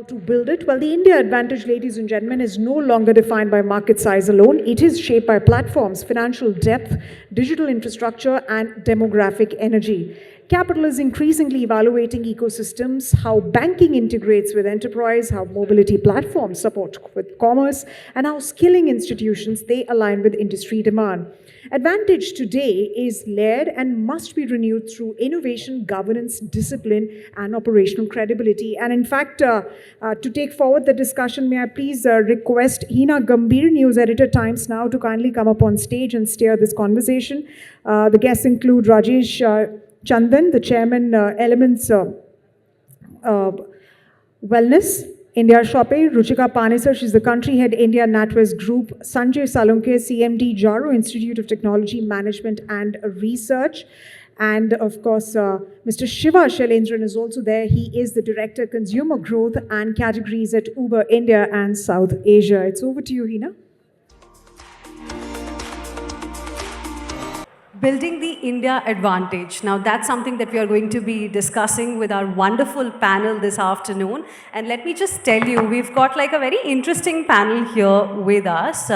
to build it? Well, the India advantage, ladies and gentlemen, is no longer defined by market size alone. It is shaped by platforms, financial depth, digital infrastructure, and demographic energy. Capital is increasingly evaluating ecosystems, how banking integrates with enterprise, how mobility platforms support with commerce, and how skilling institutions, they align with industry demand. Advantage today is layered and must be renewed through innovation, governance, discipline, and operational credibility. And in fact, to take forward the discussion, may I please request Hina Gambhir, News Editor, Times Now, to kindly come up on stage and steer this conversation. The guests include Rajesh Chandan, the chairman, Elements Wellness, India Shoppe, Ruchika Panesar, she's the country head, India NatWest Group, Sanjay Salunke, CMD, Jaro Institute of Technology Management and Research, and of course, Mr. Shiva Shailendran is also there. He is the Director, Consumer Growth and Categories at Uber India and South Asia. It's over to you, Hina. Building the India advantage. Now that's something that we are going to be discussing with our wonderful panel this afternoon. And let me just tell you, we've got like a very interesting panel here with us.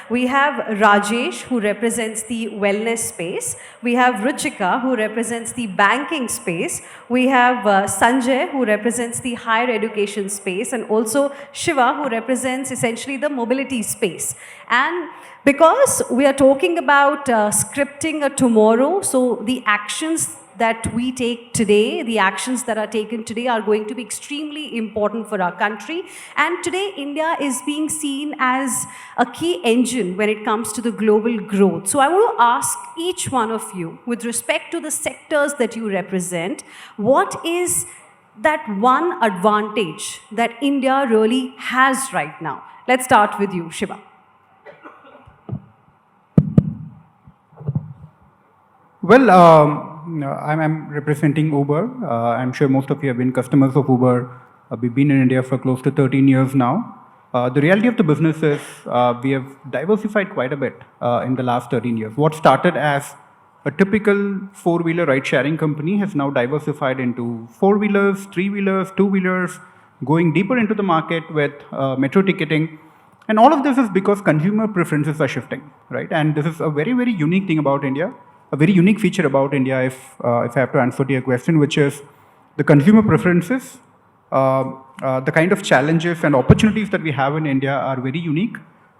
We have Rajesh, who represents the wellness space. We have Ruchika, who represents the banking space. We have Sanjay, who represents the higher education space, and also Shiva, who represents essentially the mobility space. And because we are talking about scripting a tomorrow, so the actions that we take today, the actions that are taken today are going to be extremely important for our country. And today, India is being seen as a key engine when it comes to the global growth. So I want to ask each one of you, with respect to the sectors that you represent, what is that one advantage that India really has right now? Let's start with you, Shiva. Well, I'm representing Uber. I'm sure most of you have been customers of Uber. We've been in India for close to 13 years now. The reality of the business is we have diversified quite a bit in the last 13 years. What started as a typical four-wheeler ride-sharing company has now diversified into four-wheelers, three-wheelers, two-wheelers, going deeper into the market with metro ticketing. And all of this is because consumer preferences are shifting, right? And this is a very, very unique thing about India. A very unique feature about India, if I have to answer to your question, which is the consumer preferences, the kind of challenges and opportunities that we have in India are very unique,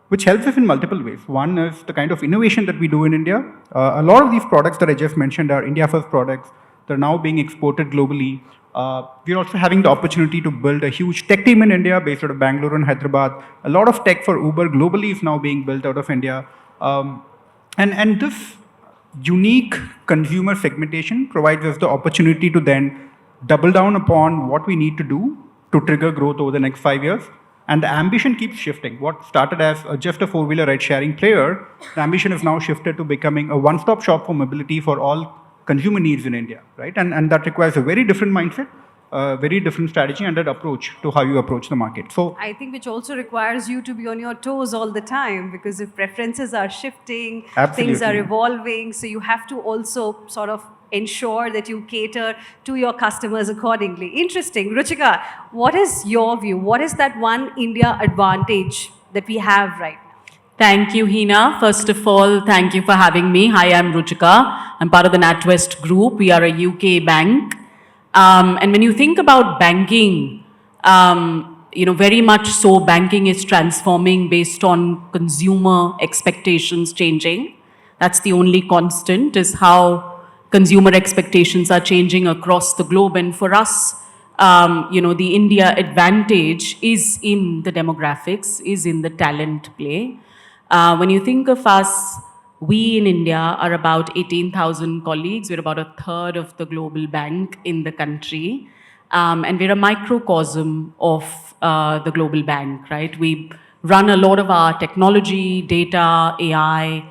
which helps us in multiple ways. One is the kind of innovation that we do in India. A lot of these products that I just mentioned are India-first products. They're now being exported globally. We're also having the opportunity to build a huge tech team in India based out of Bangalore and Hyderabad. A lot of tech for Uber globally is now being built out of India. And this unique consumer segmentation provides us the opportunity to then double down upon what we need to do to trigger growth over the next 5 years. And the ambition keeps shifting. What started as just a four-wheeler ride-sharing player, the ambition is now shifted to becoming a one-stop shop for mobility for all consumer needs in India, right? And that requires a very different mindset, a very different strategy and an approach to how you approach the market. So I think which also requires you to be on your toes all the time, because if preferences are shifting, absolutely, things are evolving, so you have to also sort of ensure that you cater to your customers accordingly. Interesting. Ruchika, what is your view? What is that one India advantage that we have right now? Thank you, Hina. First of all, thank you for having me. Hi, I'm Ruchika. I'm part of the NatWest Group. We are a UK bank. And when you think about banking, very much so banking is transforming based on consumer expectations changing. That's the only constant, is how consumer expectations are changing across the globe. And for us, the India advantage is in the demographics, is in the talent play. When you think of us, we in India are about 18,000 colleagues. We're about a third of the global bank in the country. And we're a microcosm of the global bank, right? We run a lot of our technology, data, AI,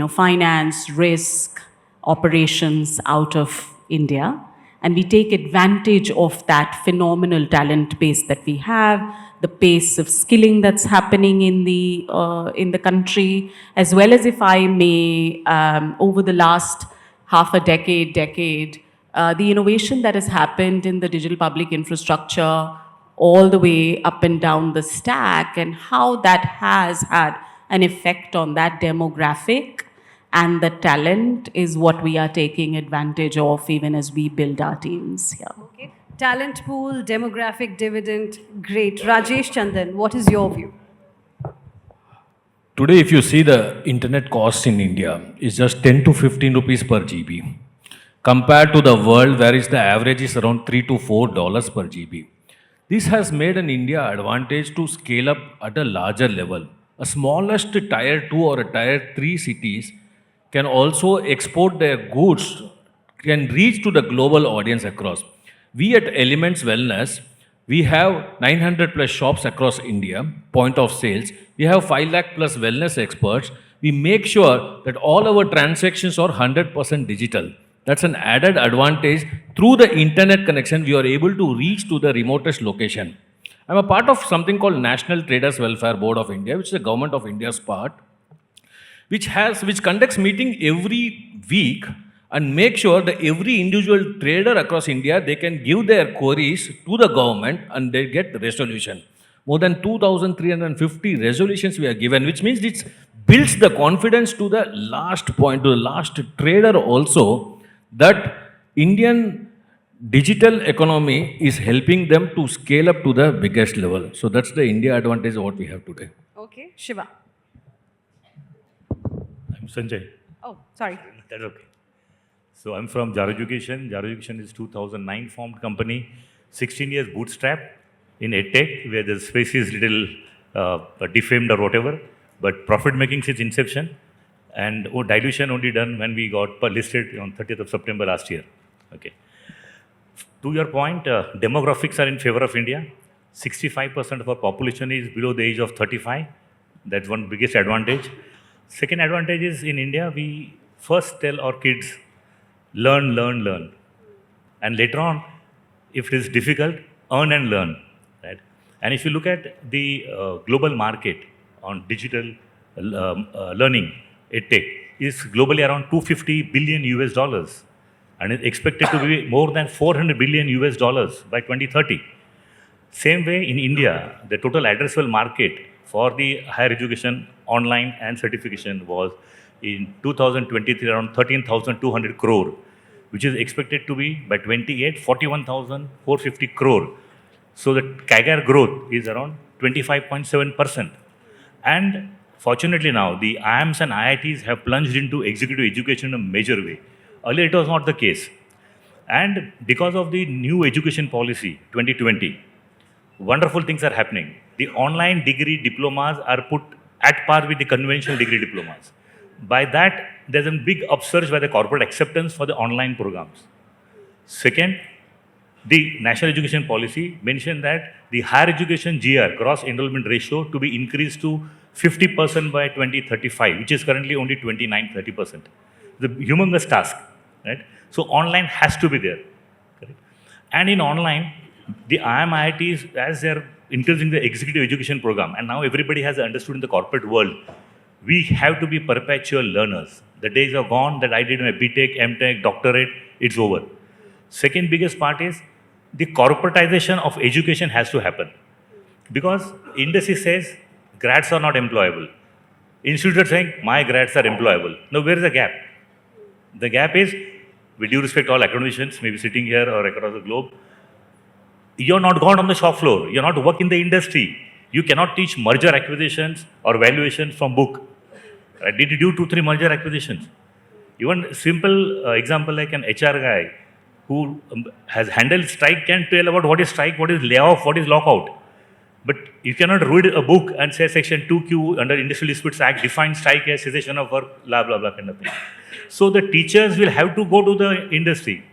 finance, risk, operations out of India. And we take advantage of that phenomenal talent base that we have, the pace of skilling that's happening in the country, as well as, if I may, over the last half a decade, the innovation that has happened in the digital public infrastructure all the way up and down the stack, and how that has had an effect on that demographic and the talent is what we are taking advantage of even as we build our teams here. Okay. Talent pool, demographic dividend, great. Rajesh Chandan, what is your view? Today, if you see the internet cost in India is just 10 to 15 rupees per GB, compared to the world where the average is around $3 to $4 per GB. This has made an India advantage to scale up at a larger level. A smallest tier 2 or a tier 3 cities can also export their goods, can reach to the global audience across. We at Elements Wellness, we have 900 plus shops across India, point of sales. We have 5 lakh plus wellness experts. We make sure that all our transactions are 100% digital. That's an added advantage. Through the internet connection, we are able to reach to the remotest location. I'm a part of something called National Traders Welfare Board of India, which is the government of India's part, which conducts meeting every week and make sure that every individual trader across India, they can give their queries to the government and they get resolution. More than 2,350 resolutions we are given, which means it builds the confidence to the last point, to the last trader also, that Indian digital economy is helping them to scale up to the biggest level. So that's the India advantage what we have today. Okay. Shiva. I'm Sanjay. Oh, sorry. That's okay. So I'm from Jar Education. Jar Education is 2009 formed company, 16 years bootstrap in EdTech, where the space is little defamed or whatever, but profit making since inception, and dilution only done when we got listed on 30th of September last year. Okay. To your point, demographics are in favor of India. 65% of our population is below the age of 35. That's one biggest advantage. Second advantage is in India, we first tell our kids, learn, learn, learn. And later on, if it is difficult, earn and learn. Right? And if you look at the global market on digital learning, EdTech is globally around 250 billion US dollars and is expected to be more than 400 billion US dollars by 2030. Same way in India, the total addressable market for the higher education, online and certification was in 2023 around 13,200 crore, which is expected to be by 28, 41,450 crore. So the CAGR growth is around 25.7%. And fortunately now, the IIMs and IITs have plunged into executive education in a major way. Earlier it was not the case. And because of the new education policy, 2020, wonderful things are happening. The online degree diplomas are put at par with the conventional degree diplomas. By that, there's a big upsurge by the corporate acceptance for the online programs. Second, the National Education Policy mentioned that the higher education GR, gross enrollment ratio, to be increased to 50% by 2035, which is currently only 29-30%. The humongous task, right? So online has to be there. Correct? And in online, the IIMs, as they're increasing the executive education program, and now everybody has understood in the corporate world, we have to be perpetual learners. The days are gone that I did my BTech, MTech, doctorate, it's over. Second biggest part is the corporatization of education has to happen. Because industry says grads are not employable. Institutes are saying my grads are employable. Now where is the gap? The gap is, with due respect to all academicians, maybe sitting here or across the globe, you're not gone on the shop floor. You're not working in the industry. You cannot teach merger acquisitions or valuations from book. Right? Did you do 2-3 merger acquisitions? Even simple example like an HR guy who has handled strike can tell about what is strike, what is layoff, what is lockout. But you cannot read a book and say section 2Q under Industrial Disputes Act defines strike as cessation of work, blah, blah, blah kind of thing. So the teachers will have to go to the industry.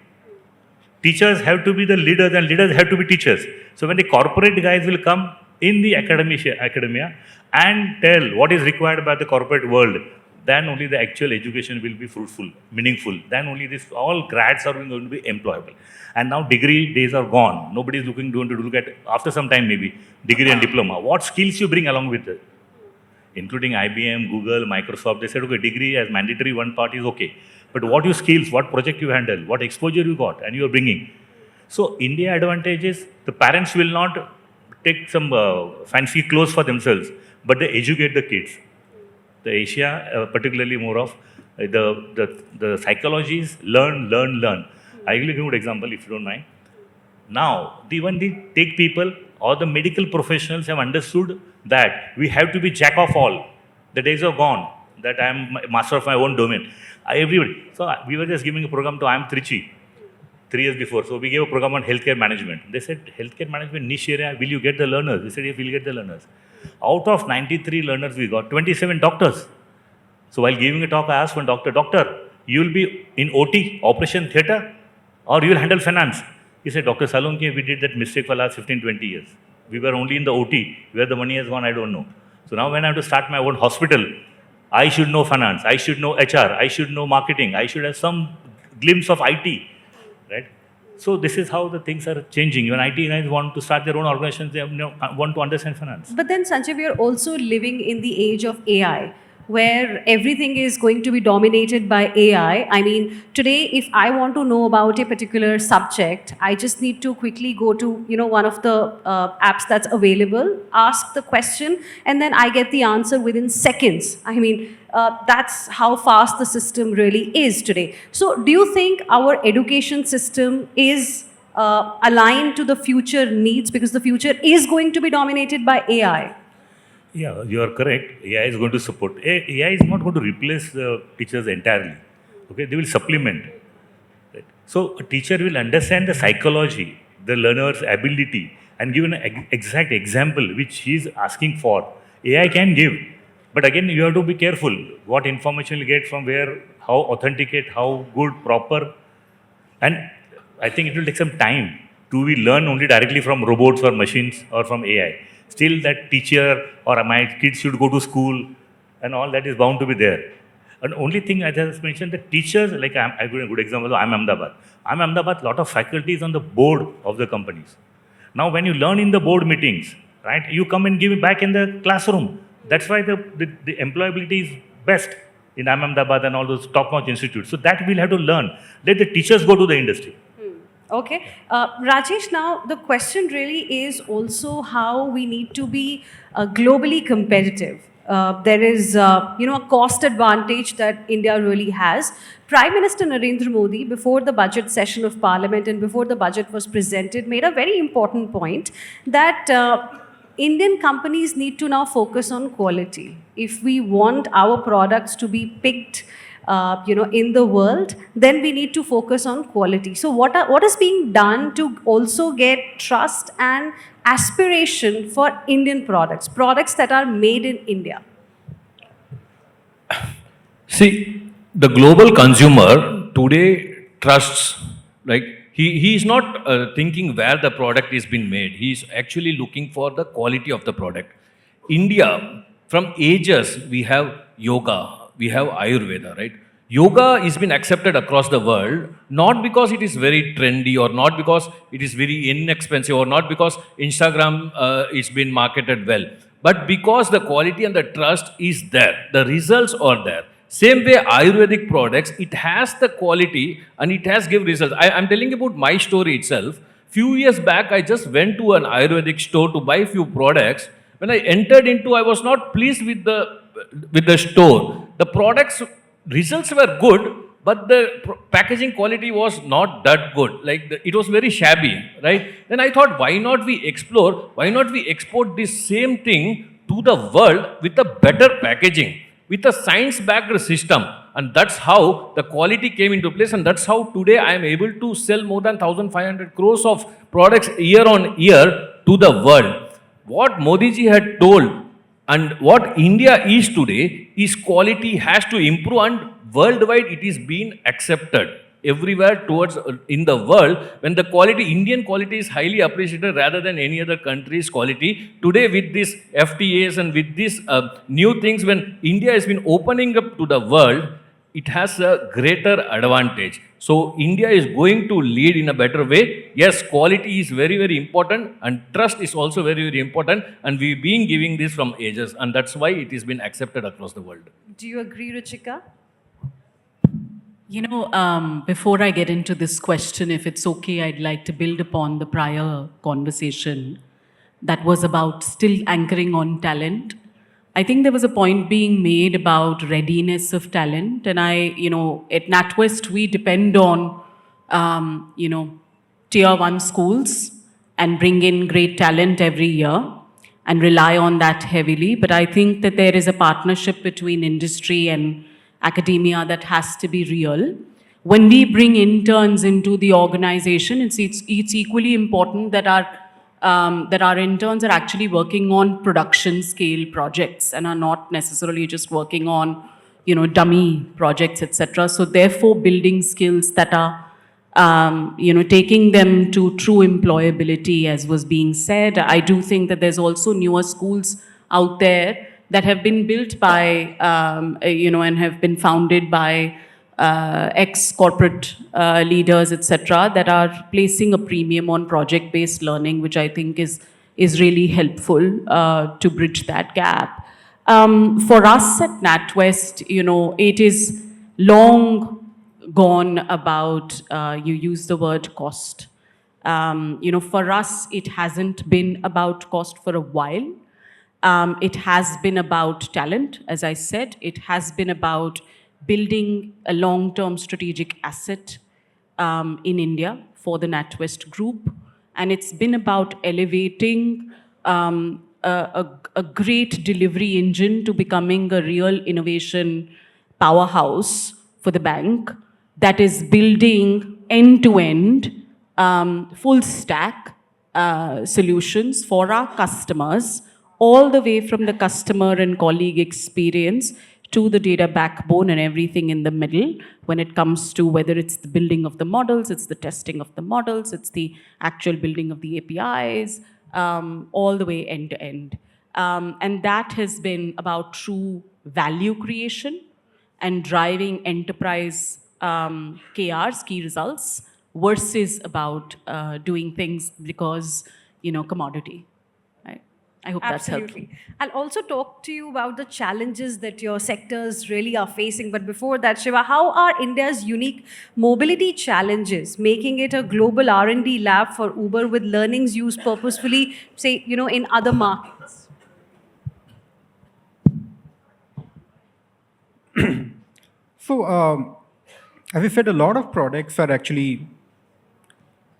Teachers have to be the leaders and leaders have to be teachers. So when the corporate guys will come in the academia and tell what is required by the corporate world, then only the actual education will be fruitful, meaningful. Then only this, all grads are going to be employable. And now degree days are gone. Nobody is going to look at, after some time maybe, degree and diploma. What skills you bring along with it? Including IBM, Google, Microsoft, they said, okay, degree as mandatory one part is okay. But what your skills, what project you handle, what exposure you got and you are bringing. So India advantage is the parents will not take some fancy clothes for themselves, but they educate the kids. The Asia, particularly more of the psychologies, learn. I will give you an example if you don't mind. Now, even the tech people or the medical professionals have understood that we have to be jack of all. The days are gone that I am master of my own domain. Everybody. So we were just giving a program to IIM Trichy 3 years before. So we gave a program on healthcare management. They said, healthcare management niche area, will you get the learners? We said, yes, we'll get the learners. Out of 93 learners, we got 27 doctors. So while giving a talk, I asked one doctor, you will be in OT, operation theatre, or you will handle finance? He said, Dr. Salonki, we did that mistake for the last 15, 20 years. We were only in the OT. Where the money has gone, I don't know. So now when I have to start my own hospital, I should know finance, I should know HR, I should know marketing, I should have some glimpse of IT, right? So this is how the things are changing. When IT guys want to start their own organizations, they want to understand finance. But then, Sanjay, we are also living in the age of AI, where everything is going to be dominated by AI. I mean, today, if I want to know about a particular subject, I just need to quickly go to, one of the apps that's available, ask the question, and then I get the answer within seconds. I mean, that's how fast the system really is today. So do you think our education system is aligned to the future needs, because the future is going to be dominated by AI? Yeah, you are correct. AI is going to support. AI is not going to replace the teachers entirely. Okay, they will supplement. Right? So a teacher will understand the psychology, the learner's ability, and give an exact example which he is asking for. AI can give, but again, you have to be careful what information you get from where, how authenticate, how good, proper, and I think it will take some time to we learn only directly from robots or machines or from AI. Still that teacher or my kids should go to school and all that is bound to be there. And only thing I just mentioned, the teachers, like I give a good example, I'm Ahmedabad. I'm Ahmedabad, lot of faculties on the board of the companies. Now when you learn in the board meetings, right, you come and give it back in the classroom. That's why the employability is best in Ahmedabad and all those top-notch institutes. So that we'll have to learn. Let the teachers go to the industry. Okay. Rajesh, now the question really is also how we need to be globally competitive. There is, a cost advantage that India really has. Prime Minister Narendra Modi, before the budget session of Parliament and before the budget was presented, made a very important point that Indian companies need to now focus on quality. If we want our products to be picked in the world, then we need to focus on quality. So what is being done to also get trust and aspiration for Indian products that are made in India? See, the global consumer today trusts, like, he is not thinking where the product is being made. He is actually looking for the quality of the product. India, from ages, we have yoga, we have Ayurveda, right? Yoga has been accepted across the world, not because it is very trendy or not because it is very inexpensive or not because Instagram is been marketed well, but because the quality and the trust is there. The results are there. Same way Ayurvedic products, it has the quality and it has give results. I'm telling about my story itself. Few years back, I just went to an Ayurvedic store to buy few products. When I entered into, I was not pleased with the store. The products results were good, but the packaging quality was not that good. Like it was very shabby, right? Then I thought, why not we explore? Why not we export this same thing to the world with a better packaging, with a science-backed system? And that's how the quality came into place, and that's how today I am able to sell more than 1,500 crores of products year on year to the world. What Modi ji had told and what India is today is quality has to improve, and worldwide it is being accepted everywhere towards in the world. When the quality, Indian quality is highly appreciated rather than any other country's quality. Today with these FTAs and with these new things, when India has been opening up to the world, it has a greater advantage. So India is going to lead in a better way. Yes, quality is very, very important, and trust is also very, very important, and we've been giving this from ages, and that's why it has been accepted across the world. Do you agree, Ruchika? Before I get into this question, if it's okay, I'd like to build upon the prior conversation. that was about still anchoring on talent. I think there was a point being made about readiness of talent, and at NatWest, we depend on, tier one schools and bring in great talent every year and rely on that heavily. But I think that there is a partnership between industry and academia that has to be real. When we bring interns into the organization, it's equally important that our interns are actually working on production scale projects and are not necessarily just working on, dummy projects, etc. So therefore, building skills that are, taking them to true employability, as was being said. I do think that there's also newer schools out there that have been built by, and have been founded by ex-corporate leaders, etc., that are placing a premium on project-based learning, which I think is really helpful to bridge that gap. For us at NatWest, it is long gone about, you use the word cost. For us, it hasn't been about cost for a while. It has been about talent, as I said. It has been about building a long-term strategic asset in India for the NatWest Group. And it's been about elevating a great delivery engine to becoming a real innovation powerhouse for the bank that is building end-to-end full stack solutions for our customers, all the way from the customer and colleague experience to the data backbone and everything in the middle, when it comes to whether it's the building of the models, it's the testing of the models, it's the actual building of the APIs, all the way end to end. And that has been about true value creation and driving enterprise KRs, key results, versus about doing things because, commodity. I hope that's helpful. Absolutely. I'll also talk to you about the challenges that your sectors really are facing. But before that, Shiva, how are India's unique mobility challenges making it a global R&D lab for Uber with learnings used purposefully, say, in other markets? So, as I said, a lot of products are actually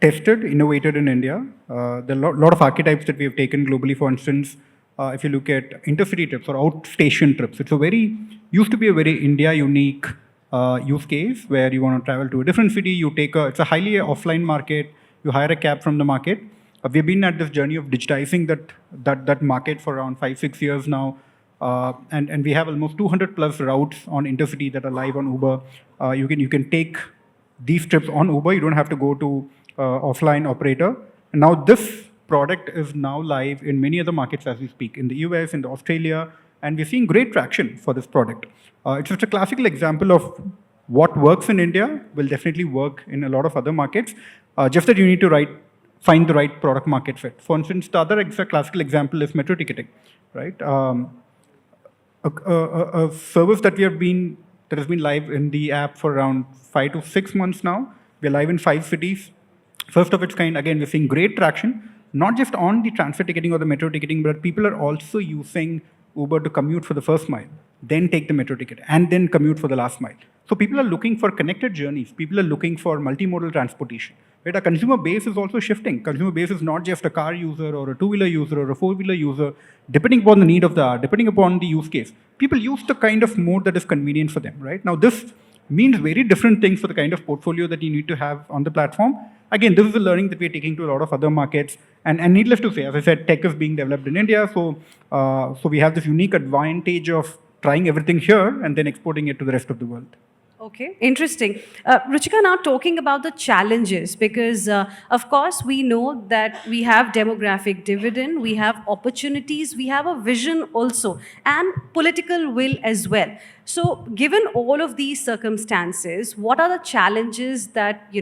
tested, innovated in India. There are a lot of archetypes that we have taken globally. For instance, if you look at intercity trips or outstation trips, used to be a very India unique use case where you want to travel to a different city, it's a highly offline market, you hire a cab from the market. We've been at this journey of digitizing that market for around 5-6 years now. And we have almost 200 plus routes on intercity that are live on Uber. You can take these trips on Uber. You don't have to go to offline operator. And now this product is now live in many other markets as we speak, in the US, in Australia, and we're seeing great traction for this product. It's just a classical example of what works in India will definitely work in a lot of other markets, just that you need to find the right product market fit. For instance, the other classical example is metro ticketing, right? A service that has been live in the app for around 5 to 6 months now. We're live in 5 cities. First of its kind, again, we're seeing great traction, not just on the transfer ticketing or the metro ticketing, but people are also using Uber to commute for the first mile, then take the metro ticket, and then commute for the last mile. So people are looking for connected journeys. People are looking for multimodal transportation. Right? Our consumer base is also shifting. Consumer base is not just a car user or a two-wheeler user or a four-wheeler user, depending upon the need of the hour, depending upon the use case. People use the kind of mode that is convenient for them, right? Now, this means very different things for the kind of portfolio that you need to have on the platform. Again, this is a learning that we're taking to a lot of other markets. And needless to say, as I said, tech is being developed in India. So we have this unique advantage of trying everything here and then exporting it to the rest of the world. Okay, interesting. Ruchika, now talking about the challenges, because of course we know that we have demographic dividend, we have opportunities, we have a vision also, and political will as well. So given all of these circumstances, what are the challenges that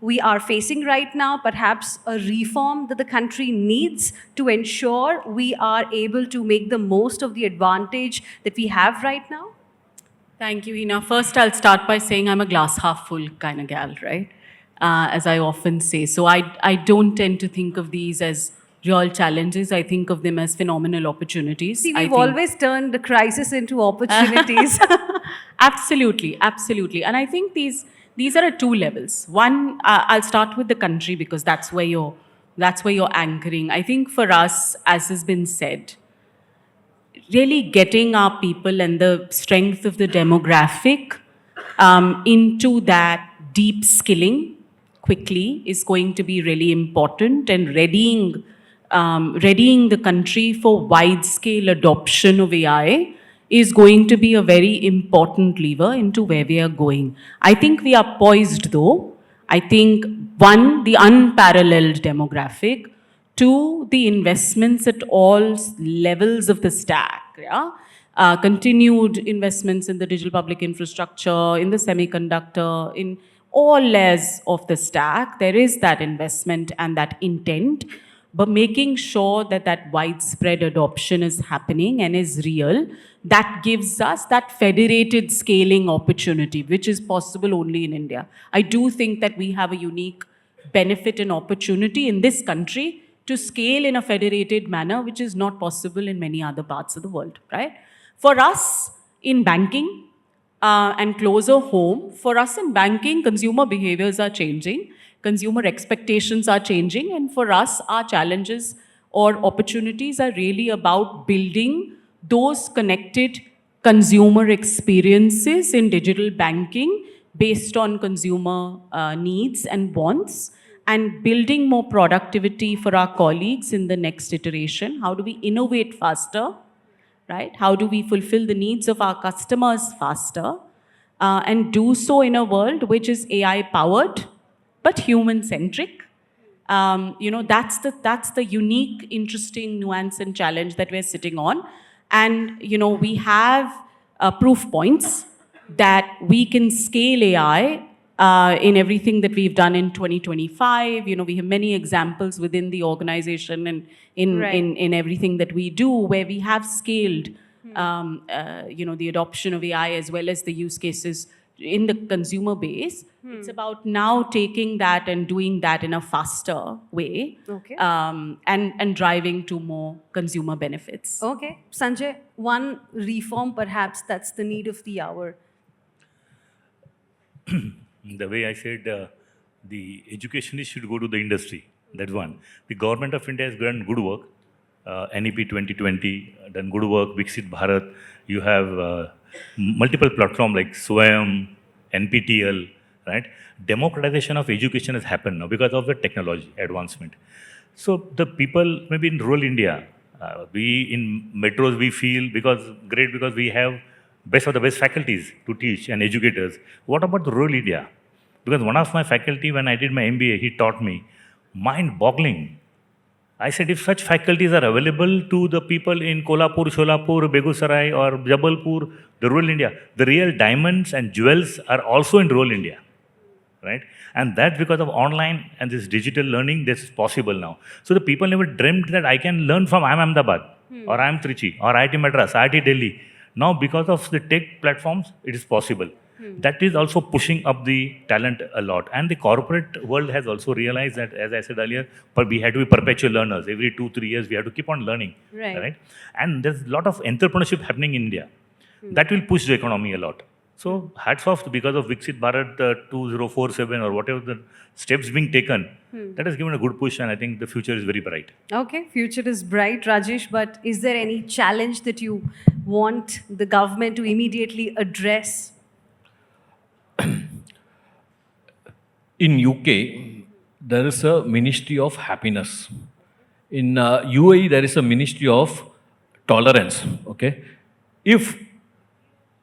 we are facing right now, perhaps a reform that the country needs to ensure we are able to make the most of the advantage that we have right now? Thank you, Hina. First, I'll start by saying I'm a glass half full kind of gal, right? As I often say. So I don't tend to think of these as real challenges. I think of them as phenomenal opportunities. See, I we've think- always turned the crisis into opportunities. Absolutely, absolutely. And I think these are at two levels. One, I'll start with the country because that's where you're anchoring. I think for us, as has been said, really getting our people and the strength of the demographic into that deep skilling quickly is going to be really important, and readying the country for wide-scale adoption of AI is going to be a very important lever into where we are going. I think we are poised though. I think one, the unparalleled demographic, two, the investments at all levels of the stack, yeah? Continued investments in the digital public infrastructure, in the semiconductor, in all layers of the stack, there is that investment and that intent, but making sure that that widespread adoption is happening and is real, that gives us that federated scaling opportunity, which is possible only in India. I do think that we have a unique benefit and opportunity in this country to scale in a federated manner, which is not possible in many other parts of the world, right? For us in banking, and closer home, for us in banking, consumer behaviors are changing, consumer expectations are changing, and for us, our challenges or opportunities are really about building those connected consumer experiences in digital banking based on consumer needs and wants, and building more productivity for our colleagues in the next iteration. How do we innovate faster? Right? How do we fulfill the needs of our customers faster and do so in a world which is AI powered but human centric? That's the unique, interesting nuance and challenge that we're sitting on. And we have proof points that we can scale AI in everything that we've done in 2025. We have many examples within the organization and in everything that we do where we have scaled, the adoption of AI as well as the use cases in the consumer base. It's about now taking that and doing that in a faster way, Okay. and driving to more consumer benefits. Okay. Sanjay, one reform perhaps that's the need of the hour. The way I said, the educationists should go to the industry. That's one. The government of India has done good work. NEP 2020 done good work. Viksit Bharat. You have multiple platforms like Swayam, NPTL, right? Democratization of education has happened now because of the technology advancement. So the people maybe in rural India, we in metros we feel because we have best of the best faculties to teach and educators. What about the rural India? Because one of my faculty, when I did my MBA, he taught me, mind-boggling. I said, if such faculties are available to the people in Kolhapur, Sholapur, Begusarai or Jabalpur, the rural India, the real diamonds and jewels are also in rural India, right? And that's because of online and this digital learning, this is possible now. So the people never dreamt that I can learn from IIM Ahmedabad or IIM Trichy or IIT Madras, IIT Delhi. Now, because of the tech platforms, it is possible. That is also pushing up the talent a lot. And the corporate world has also realized that, as I said earlier, we had to be perpetual learners. Every 2-3 years, we have to keep on learning. Right? And there's a lot of entrepreneurship happening in India. That will push the economy a lot. So, hats off because of Viksit Bharat 2047 or whatever the steps being taken. That has given a good push, and I think the future is very bright. Okay, future is bright, Rajesh, but is there any challenge that you want the government to immediately address? In UK, there is a Ministry of Happiness. In UAE, there is a Ministry of Tolerance. Okay, if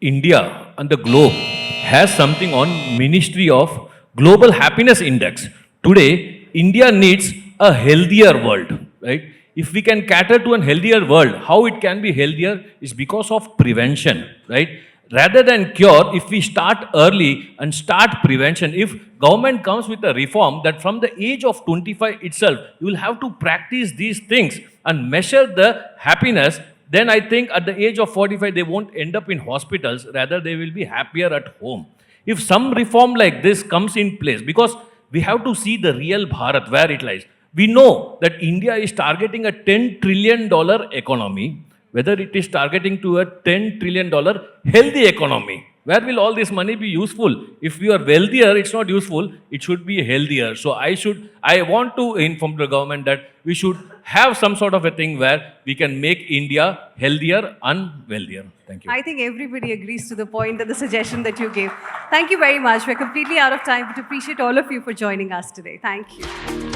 India and the globe has something on Ministry of Global Happiness Index, today India needs a healthier world, right? If we can cater to a healthier world, how it can be healthier is because of prevention, right? Rather than cure, if we start early and start prevention, if government comes with a reform that from the age of 25 itself, you will have to practice these things and measure the happiness, then I think at the age of 45, they won't end up in hospitals, rather they will be happier at home. If some reform like this comes in place, because we have to see the real Bharat, where it lies. We know that India is targeting a $10 trillion economy, whether it is targeting to a $10 trillion healthy economy. Where will all this money be useful? If we are wealthier, it's not useful, it should be healthier. So I want to inform the government that we should have some sort of a thing where we can make India healthier and wealthier. Thank you. I think everybody agrees to the point and the suggestion that you gave. Thank you very much. We're completely out of time, but appreciate all of you for joining us today. Thank you.